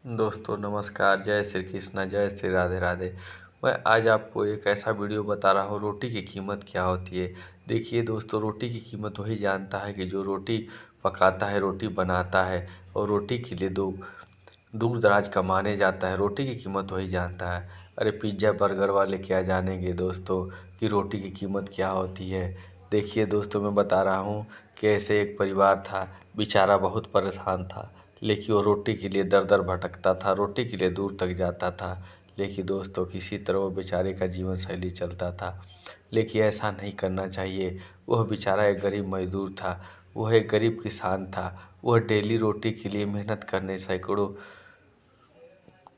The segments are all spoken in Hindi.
दोस्तों नमस्कार, जय श्री कृष्णा, जय श्री राधे राधे। मैं आज आपको एक ऐसा वीडियो बता रहा हूँ, रोटी की कीमत क्या होती है। देखिए दोस्तों, रोटी की कीमत वही जानता है कि जो रोटी पकाता है, रोटी बनाता है और रोटी के लिए दूर दराज कमाने जाता है। रोटी की कीमत वही जानता है। अरे पिज्ज़ा बर्गर वाले क्या जानेंगे दोस्तों कि रोटी की कीमत क्या होती है। देखिए दोस्तों, मैं बता रहा हूँ कि ऐसे एक परिवार था, बेचारा बहुत परेशान था, लेकिन वो रोटी के लिए दर दर भटकता था, रोटी के लिए दूर तक जाता था। लेकिन दोस्तों, किसी तरह वो बेचारे का जीवन शैली चलता था। लेकिन ऐसा नहीं करना चाहिए। वह बेचारा एक गरीब मज़दूर था, वह एक गरीब किसान था। वह डेली रोटी के लिए मेहनत करने सैकड़ों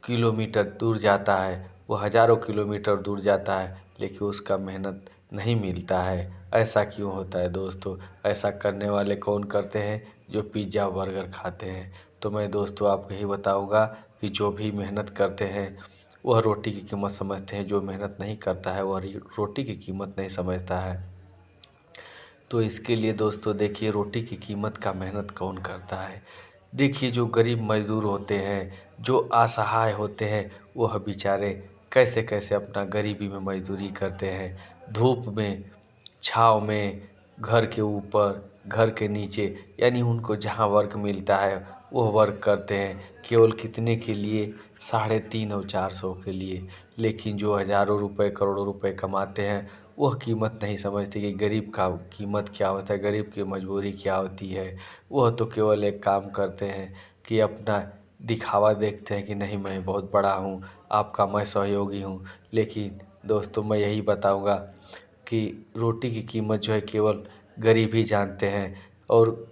किलोमीटर दूर जाता है, वो हज़ारों किलोमीटर दूर जाता है, लेकिन उसका मेहनत नहीं मिलता है। ऐसा क्यों होता है दोस्तों? ऐसा करने वाले कौन करते हैं? जो पिज़्ज़ा बर्गर खाते हैं। तो मैं दोस्तों आपको यही बताऊंगा कि जो भी मेहनत करते हैं वह रोटी की कीमत समझते हैं, जो मेहनत नहीं करता है वह रोटी की कीमत नहीं समझता है। तो इसके लिए दोस्तों देखिए, रोटी की कीमत का मेहनत कौन करता है। देखिए, जो गरीब मज़दूर होते हैं, जो असहाय होते हैं, वह बेचारे कैसे कैसे अपना गरीबी में मज़दूरी करते हैं। धूप में, छाँव में, घर के ऊपर, घर के नीचे, यानी उनको जहाँ वर्क मिलता है वह वर्क करते हैं। केवल कितने के लिए? 350 और 400 के लिए। लेकिन जो हज़ारों रुपए, करोड़ों रुपए कमाते हैं, वह कीमत नहीं समझते कि गरीब का कीमत क्या होता है, गरीब की मजबूरी क्या होती है। वह तो केवल एक काम करते हैं कि अपना दिखावा देखते हैं कि नहीं, मैं बहुत बड़ा हूँ, आपका मैं सहयोगी हूँ। लेकिन दोस्तों, मैं यही बताऊँगा कि रोटी की कीमत जो है केवल गरीब ही जानते हैं। और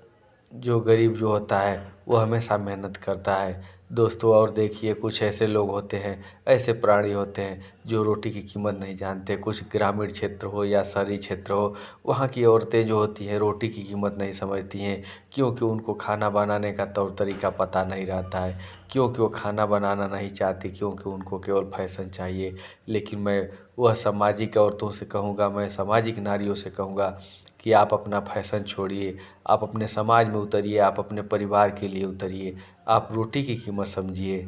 जो गरीब जो होता है वो हमेशा मेहनत करता है दोस्तों। और देखिए, कुछ ऐसे लोग होते हैं, ऐसे प्राणी होते हैं जो रोटी की कीमत नहीं जानते। कुछ ग्रामीण क्षेत्र हो या शहरी क्षेत्र हो, वहाँ की औरतें जो होती हैं रोटी की कीमत नहीं समझती हैं, क्योंकि उनको खाना बनाने का तौर तरीका पता नहीं रहता है, क्योंकि वो खाना बनाना नहीं चाहती, क्योंकि उनको केवल फैशन चाहिए। लेकिन मैं वह सामाजिक औरतों से कहूँगा, मैं सामाजिक नारियों से कहूँगा कि आप अपना फैशन छोड़िए, आप अपने समाज में उतरिए, आप अपने परिवार के लिए उतरिए, आप रोटी की कीमत समझिए।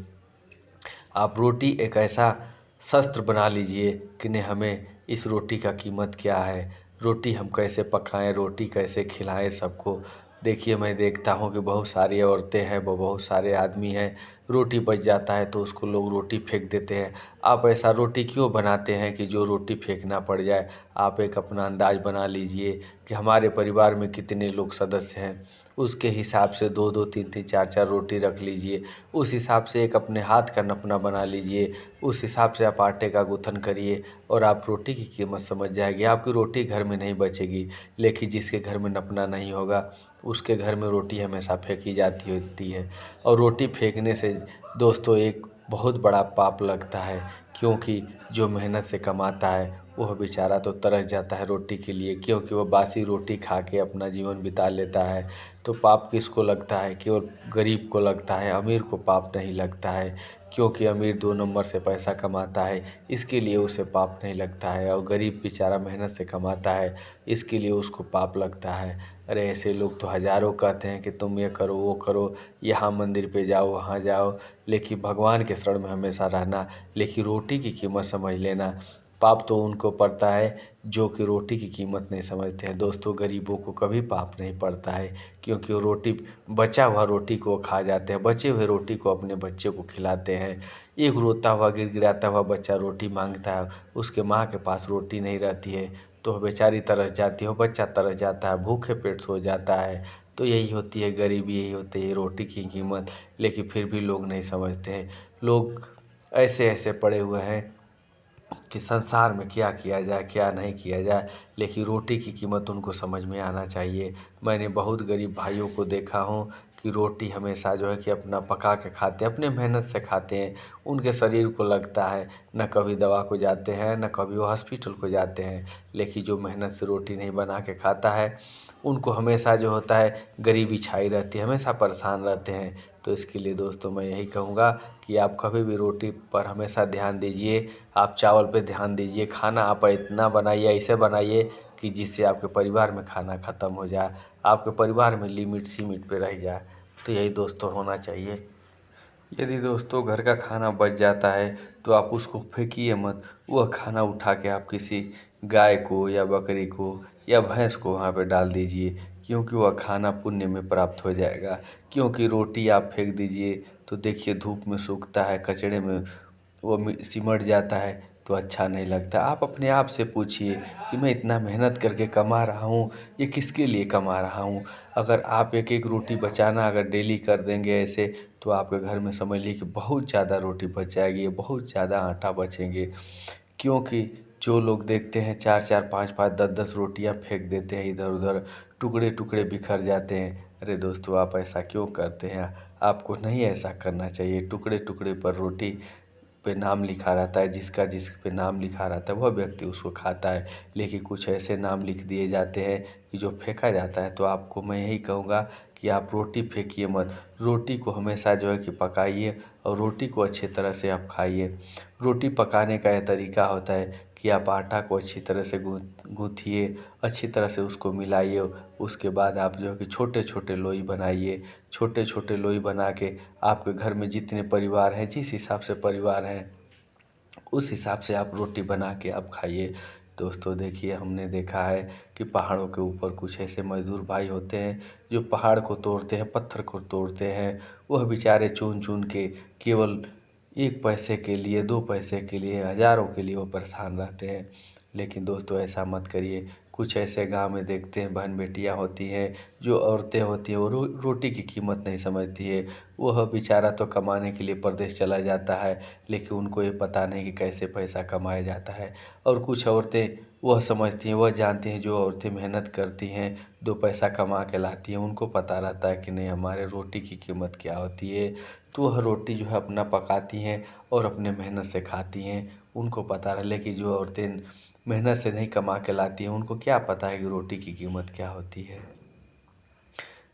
आप रोटी एक ऐसा शस्त्र बना लीजिए कि नहीं, हमें इस रोटी का कीमत क्या है, रोटी हम कैसे पकाएं, रोटी कैसे खिलाएं सबको। देखिए, मैं देखता हूँ कि बहुत सारी औरतें हैं, बहुत सारे आदमी हैं, रोटी बच जाता है तो उसको लोग रोटी फेंक देते हैं। आप ऐसा रोटी क्यों बनाते हैं कि जो रोटी फेंकना पड़ जाए? आप एक अपना अंदाज़ बना लीजिए कि हमारे परिवार में कितने लोग सदस्य हैं, उसके हिसाब से 2-2, 3-3, 4-4 रोटी रख लीजिए। उस हिसाब से एक अपने हाथ का नपना बना लीजिए। उस हिसाब से आप आटे का गूँथन करिए और आप रोटी की कीमत समझ जाएंगे। आपकी रोटी घर में नहीं बचेगी। लेकिन जिसके घर में नपना नहीं होगा, उसके घर में रोटी हमेशा फेंकी जाती होती है। और रोटी फेंकने से दोस्तों एक बहुत बड़ा पाप लगता है, क्योंकि जो मेहनत से कमाता है वह बेचारा तो तरस जाता है रोटी के लिए, क्योंकि वह बासी रोटी खा के अपना जीवन बिता लेता है। तो पाप किसको लगता है? केवल गरीब को लगता है, अमीर को पाप नहीं लगता है, क्योंकि अमीर 2 नंबर से पैसा कमाता है, इसके लिए उसे पाप नहीं लगता है। और गरीब बेचारा मेहनत से कमाता है, इसके लिए उसको पाप लगता है। अरे ऐसे लोग तो हज़ारों कहते हैं कि तुम ये करो, वो करो, यहाँ मंदिर पे जाओ, वहाँ जाओ, लेकिन भगवान के शरण में हमेशा रहना। लेकिन रोटी की कीमत समझ लेना। पाप तो उनको पड़ता है जो कि रोटी की कीमत नहीं समझते हैं दोस्तों। गरीबों को कभी पाप नहीं पड़ता है, क्योंकि वो रोटी, बचा हुआ रोटी को खा जाते हैं, बचे हुए रोटी को अपने बच्चे को खिलाते हैं। एक रोता हुआ, गिड़गिड़ाता हुआ बच्चा रोटी मांगता है, उसके माँ के पास रोटी नहीं रहती है, तो वह बेचारी तरस जाती है, वो बच्चा तरस जाता है, भूखे पेट सो जाता है। तो यही होती है गरीबी, यही होती है रोटी की कीमत। लेकिन फिर भी लोग नहीं समझते हैं। लोग ऐसे ऐसे पड़े हुए हैं कि संसार में क्या किया जाए, क्या नहीं किया जाए, लेकिन रोटी की कीमत उनको समझ में आना चाहिए। मैंने बहुत गरीब भाइयों को देखा हूँ कि रोटी हमेशा जो है कि अपना पका के खाते हैं, अपने मेहनत से खाते हैं। उनके शरीर को लगता है, न कभी दवा को जाते हैं, न कभी वो हॉस्पिटल को जाते हैं। लेकिन जो मेहनत से रोटी नहीं बना के खाता है, उनको हमेशा जो होता है गरीबी छाई रहती है, हमेशा परेशान रहते हैं। तो इसके लिए दोस्तों मैं यही कहूँगा कि आप कभी भी रोटी पर हमेशा ध्यान दीजिए, आप चावल पे ध्यान दीजिए। खाना आप इतना बनाइए, ऐसे बनाइए कि जिससे आपके परिवार में खाना ख़त्म हो जाए, आपके परिवार में लिमिट सीमिट पे रह जाए। तो यही दोस्तों होना चाहिए। यदि दोस्तों घर का खाना बच जाता है तो आप उसको फेंकिए मत। वह खाना उठा के आप किसी गाय को या बकरी को या भैंस को वहाँ पे डाल दीजिए, क्योंकि वह खाना पुण्य में प्राप्त हो जाएगा। क्योंकि रोटी आप फेंक दीजिए तो देखिए धूप में सूखता है, कचड़े में वो सिमट जाता है तो अच्छा नहीं लगता। आप अपने आप से पूछिए कि मैं इतना मेहनत करके कमा रहा हूँ, ये किसके लिए कमा रहा हूँ। अगर आप एक एक रोटी बचाना अगर डेली कर देंगे ऐसे, तो आपके घर में समझ लीजिए कि बहुत ज़्यादा रोटी बच जाएगी, बहुत ज़्यादा आटा बचेंगे। क्योंकि जो लोग देखते हैं 4-4, 5-5, 10-10 रोटियां फेंक देते हैं इधर उधर, टुकड़े टुकड़े बिखर जाते हैं। अरे दोस्तों, आप ऐसा क्यों करते हैं? आपको नहीं ऐसा करना चाहिए। टुकड़े टुकड़े पर रोटी पे नाम लिखा रहता है, जिसका जिस पे नाम लिखा रहता है वह व्यक्ति उसको खाता है। लेकिन कुछ ऐसे नाम लिख दिए जाते हैं कि जो फेंका जाता है। तो आपको मैं यही कहूँगा कि आप रोटी फेंकिए मत। रोटी को हमेशा जो है कि पकाइए और रोटी को अच्छी तरह से आप खाइए। रोटी पकाने का यह तरीका होता है कि आप आटा को अच्छी तरह से गूँथिए, अच्छी तरह से उसको मिलाइए। उसके बाद आप जो है कि छोटे छोटे लोई बनाइए। छोटे छोटे लोई बना के आपके घर में जितने परिवार हैं, जिस हिसाब से परिवार हैं उस हिसाब से आप रोटी बना के आप खाइए। दोस्तों देखिए, हमने देखा है कि पहाड़ों के ऊपर कुछ ऐसे मज़दूर भाई होते हैं जो पहाड़ को तोड़ते हैं, पत्थर को तोड़ते हैं। वह बेचारे चुन चुन के केवल 1 पैसे के लिए, 2 पैसे के लिए, हज़ारों के लिए वो परेशान रहते हैं। लेकिन दोस्तों ऐसा मत करिए। कुछ ऐसे गाँव में देखते हैं बहन बेटियाँ होती हैं, जो औरतें होती हैं वो रोटी की कीमत नहीं समझती है। वह बेचारा तो कमाने के लिए परदेश चला जाता है, लेकिन उनको ये पता नहीं कि कैसे पैसा कमाया जाता है। और कुछ औरतें वह समझती हैं, वह जानती हैं, जो औरतें मेहनत करती हैं, 2 पैसा कमा के लाती हैं, उनको पता रहता है कि नहीं हमारे रोटी की कीमत क्या होती है। तो वह रोटी जो है अपना पकाती हैं और अपने मेहनत से खाती हैं। उनको पता है। लेकिन जो औरतें मेहनत से नहीं कमा के लाती हैं, उनको क्या पता है कि रोटी की कीमत क्या होती है।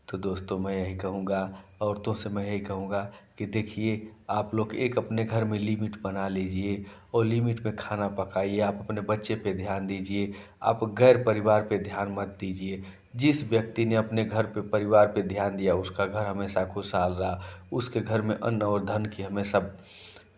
तो दोस्तों मैं यही कहूँगा, औरतों से मैं यही कहूँगा कि देखिए, आप लोग एक अपने घर में लिमिट बना लीजिए और लिमिट में खाना पकाइए। आप अपने बच्चे पे ध्यान दीजिए, आप गैर परिवार पे ध्यान मत दीजिए। जिस व्यक्ति ने अपने घर पे परिवार पे ध्यान दिया उसका घर हमेशा खुशहाल रहा। उसके घर में अन्न और धन की हमेशा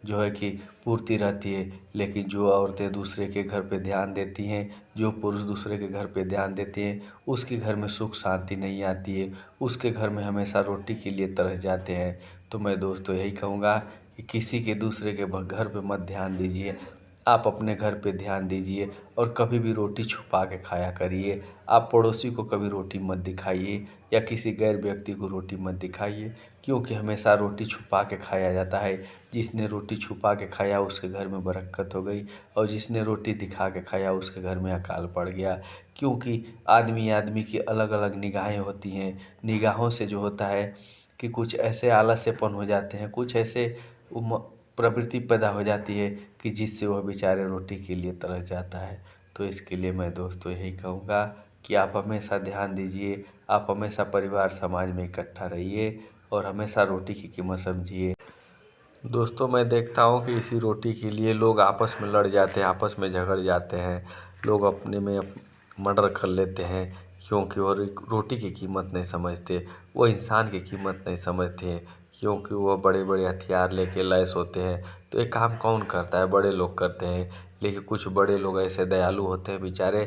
जो है कि पूर्ति रहती है। लेकिन जो औरतें दूसरे के घर पे ध्यान देती हैं, जो पुरुष दूसरे के घर पे ध्यान देते हैं, उसके घर में सुख शांति नहीं आती है। उसके घर में हमेशा रोटी के लिए तरस जाते हैं। तो मैं दोस्तों यही कहूँगा कि किसी के दूसरे के घर पे मत ध्यान दीजिए। आप अपने घर पे ध्यान दीजिए और कभी भी रोटी छुपा के खाया करिए। आप पड़ोसी को कभी रोटी मत दिखाइए या किसी गैर व्यक्ति को रोटी मत दिखाइए, क्योंकि हमेशा रोटी छुपा के खाया जाता है। जिसने रोटी छुपा के खाया उसके घर में बरकत हो गई, और जिसने रोटी दिखा के खाया उसके घर में अकाल पड़ गया। क्योंकि आदमी आदमी की अलग अलग निगाहें होती हैं। निगाहों से जो होता है कि कुछ ऐसे आलस्यपन हो जाते हैं, कुछ ऐसे प्रवृत्ति पैदा हो जाती है कि जिससे वह बेचारे रोटी के लिए तरस जाता है। तो इसके लिए मैं दोस्तों यही कहूँगा कि आप हमेशा ध्यान दीजिए, आप हमेशा परिवार समाज में इकट्ठा रहिए और हमेशा रोटी की कीमत समझिए। दोस्तों मैं देखता हूँ कि इसी रोटी के लिए लोग आपस में लड़ जाते हैं, आपस में झगड़ जाते हैं। लोग अपने में मर्डर कर लेते हैं, क्योंकि वो रोटी की कीमत नहीं समझते। वो इंसान की कीमत नहीं समझते हैं, क्योंकि वो बड़े बड़े हथियार लेके लैस होते हैं। तो ये काम कौन करता है? बड़े लोग करते हैं। लेकिन कुछ बड़े लोग ऐसे दयालु होते हैं बेचारे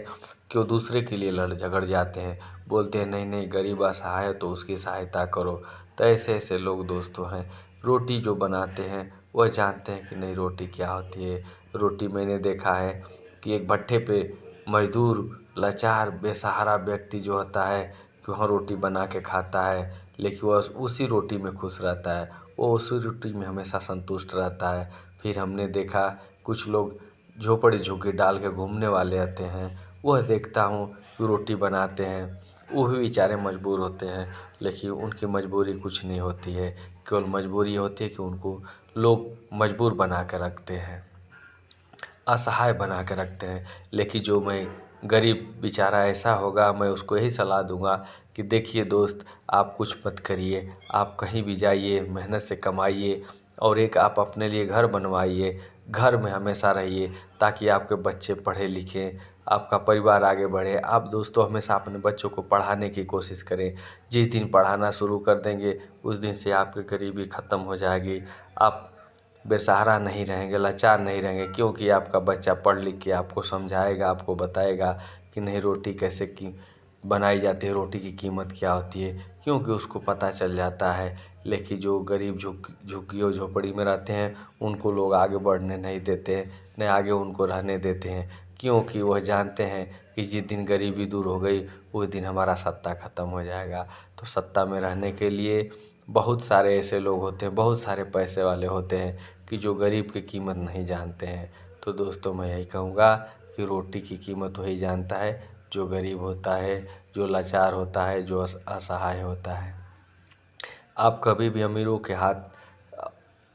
कि वो दूसरे के लिए लड़ झगड़ जाते हैं। बोलते हैं नहीं नहीं, गरीब असहाय है तो उसकी सहायता करो। तो ऐसे ऐसे लोग दोस्तों हैं। रोटी जो बनाते हैं वह जानते हैं कि नहीं रोटी क्या होती है। रोटी मैंने देखा है कि एक भट्ठे पे मज़दूर लाचार बेसहारा व्यक्ति जो होता है कि वहाँ रोटी बना के खाता है, लेकिन वह उसी रोटी में खुश रहता है। वो उसी रोटी में हमेशा संतुष्ट रहता है। फिर हमने देखा कुछ लोग झोपड़ी झुग्गी डाल के घूमने वाले आते हैं, वह देखता हूँ कि रोटी बनाते हैं। वो भी बेचारे मजबूर होते हैं, लेकिन उनकी मजबूरी कुछ नहीं होती है। केवल मजबूरी होती है कि उनको लोग मजबूर बना के रखते हैं, असहाय बना के रखते हैं। लेकिन जो मैं गरीब बेचारा ऐसा होगा, मैं उसको यही सलाह दूंगा कि देखिए दोस्त, आप कुछ मत करिए, आप कहीं भी जाइए, मेहनत से कमाइए और एक आप अपने लिए घर बनवाइए। घर में हमेशा रहिए ताकि आपके बच्चे पढ़े लिखें, आपका परिवार आगे बढ़े। आप दोस्तों हमेशा अपने बच्चों को पढ़ाने की कोशिश करें। जिस दिन पढ़ाना शुरू कर देंगे उस दिन से आपकी गरीबी ख़त्म हो जाएगी। आप बेसहारा नहीं रहेंगे, लाचार नहीं रहेंगे, क्योंकि आपका बच्चा पढ़ लिख के आपको समझाएगा, आपको बताएगा कि नहीं रोटी कैसे की बनाई जाती है, रोटी की कीमत क्या होती है, क्योंकि उसको पता चल जाता है। लेकिन जो गरीब झुग्गियों झोपड़ी में रहते हैं उनको लोग आगे बढ़ने नहीं देते हैं, न आगे उनको रहने देते हैं, क्योंकि वह जानते हैं कि जिस दिन गरीबी दूर हो गई उस दिन हमारा सत्ता ख़त्म हो जाएगा। तो सत्ता में रहने के लिए बहुत सारे ऐसे लोग होते हैं, बहुत सारे पैसे वाले होते हैं कि जो गरीब की कीमत नहीं जानते हैं। तो दोस्तों मैं यही कहूँगा कि रोटी की कीमत वही जानता है जो गरीब होता है, जो लाचार होता है, जो असहाय होता है। आप कभी भी अमीरों के हाथ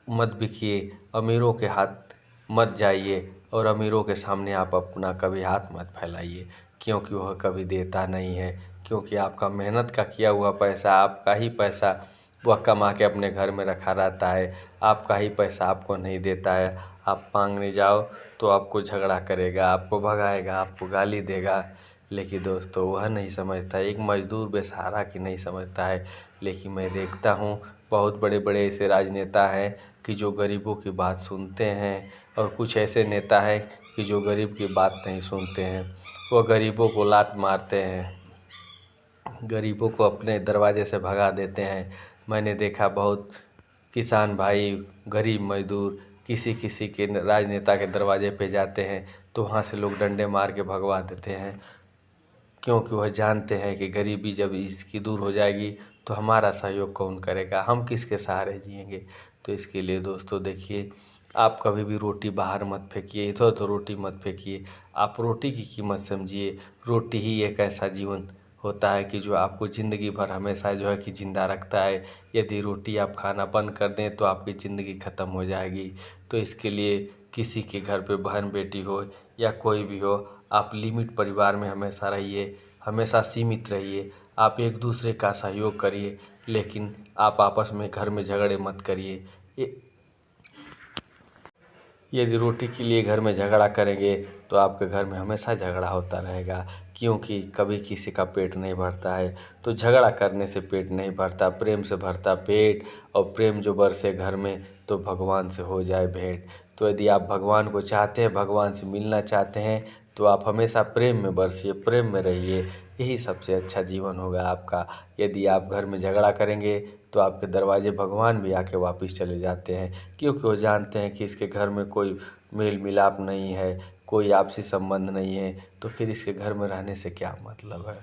मत बिकिए, अमीरों के हाथ मत जाइए और अमीरों के सामने आप अपना कभी हाथ मत फैलाइए, क्योंकि वह कभी देता नहीं है। क्योंकि आपका मेहनत का किया हुआ पैसा, आपका ही पैसा वह कमा के अपने घर में रखा रहता है, आपका ही पैसा आपको नहीं देता है। आप मांगने जाओ तो आपको झगड़ा करेगा, आपको भगाएगा, आपको गाली देगा। लेकिन दोस्तों वह नहीं समझता, एक मज़दूर बेसहारा की नहीं समझता है। लेकिन मैं देखता हूँ बहुत बड़े बड़े ऐसे राजनेता हैं कि जो गरीबों की बात सुनते हैं, और कुछ ऐसे नेता हैं कि जो गरीब की बात नहीं सुनते हैं। वो गरीबों को लात मारते हैं, गरीबों को अपने दरवाजे से भगा देते हैं। मैंने देखा बहुत किसान भाई, गरीब मज़दूर किसी किसी के राजनेता के दरवाजे पे जाते हैं तो वहाँ से लोग डंडे मार के भगवा देते हैं, क्योंकि वह जानते हैं कि गरीबी जब इसकी दूर हो जाएगी तो हमारा सहयोग कौन करेगा, हम किसके सहारे जिएंगे। तो इसके लिए दोस्तों देखिए, आप कभी भी रोटी बाहर मत फेंकिए, इधर उधर रोटी मत फेंकिए। आप रोटी की कीमत समझिए। रोटी ही एक ऐसा जीवन होता है कि जो आपको ज़िंदगी भर हमेशा जो है कि ज़िंदा रखता है। यदि रोटी आप खाना बंद कर दें तो आपकी ज़िंदगी ख़त्म हो जाएगी। तो इसके लिए किसी के घर पे बहन बेटी हो या कोई भी हो, आप लिमिट परिवार में हमेशा रहिए, हमेशा सीमित रहिए। आप एक दूसरे का सहयोग करिए, लेकिन आप आपस में घर में झगड़े मत करिए। यदि रोटी के लिए घर में झगड़ा करेंगे तो आपके घर में हमेशा झगड़ा होता रहेगा, क्योंकि कभी किसी का पेट नहीं भरता है। तो झगड़ा करने से पेट नहीं भरता, प्रेम से भरता पेट। और प्रेम जो बरसे घर में तो भगवान से हो जाए भेंट। तो यदि आप भगवान को चाहते हैं, भगवान से मिलना चाहते हैं, तो आप हमेशा प्रेम में बरसिए, प्रेम में रहिए। यही सबसे अच्छा जीवन होगा आपका। यदि आप घर में झगड़ा करेंगे तो आपके दरवाजे भगवान भी आके वापस चले जाते हैं, क्योंकि वो जानते हैं कि इसके घर में कोई मेल मिलाप नहीं है, कोई आपसी संबंध नहीं है, तो फिर इसके घर में रहने से क्या मतलब है।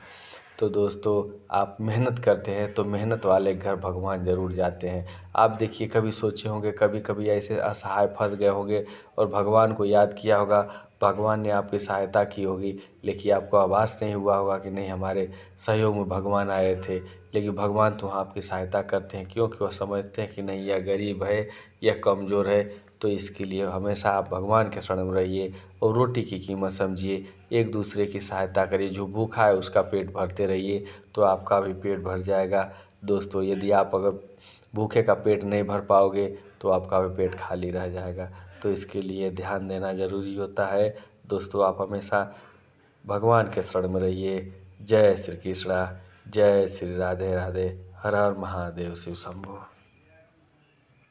तो दोस्तों आप मेहनत करते हैं तो मेहनत वाले घर भगवान ज़रूर जाते हैं। आप देखिए, कभी सोचे होंगे, कभी कभी ऐसे असहाय फंस गए होंगे और भगवान को याद किया होगा, भगवान ने आपकी सहायता की होगी, लेकिन आपको आभास नहीं हुआ होगा कि नहीं हमारे सहयोग में भगवान आए थे। लेकिन भगवान तो आपकी सहायता करते हैं, क्योंकि वह समझते हैं कि नहीं यह गरीब है, यह कमज़ोर है। तो इसके लिए हमेशा आप भगवान के शरण में रहिए और रोटी की कीमत समझिए, एक दूसरे की सहायता करिए। जो भूखा है उसका पेट भरते रहिए तो आपका भी पेट भर जाएगा। दोस्तों यदि आप अगर भूखे का पेट नहीं भर पाओगे तो आपका भी पेट खाली रह जाएगा। तो इसके लिए ध्यान देना ज़रूरी होता है। दोस्तों आप हमेशा भगवान के शरण में रहिए। जय श्री कृष्णा, जय श्री राधे राधे, हर हर महादेव, शिव शंभो।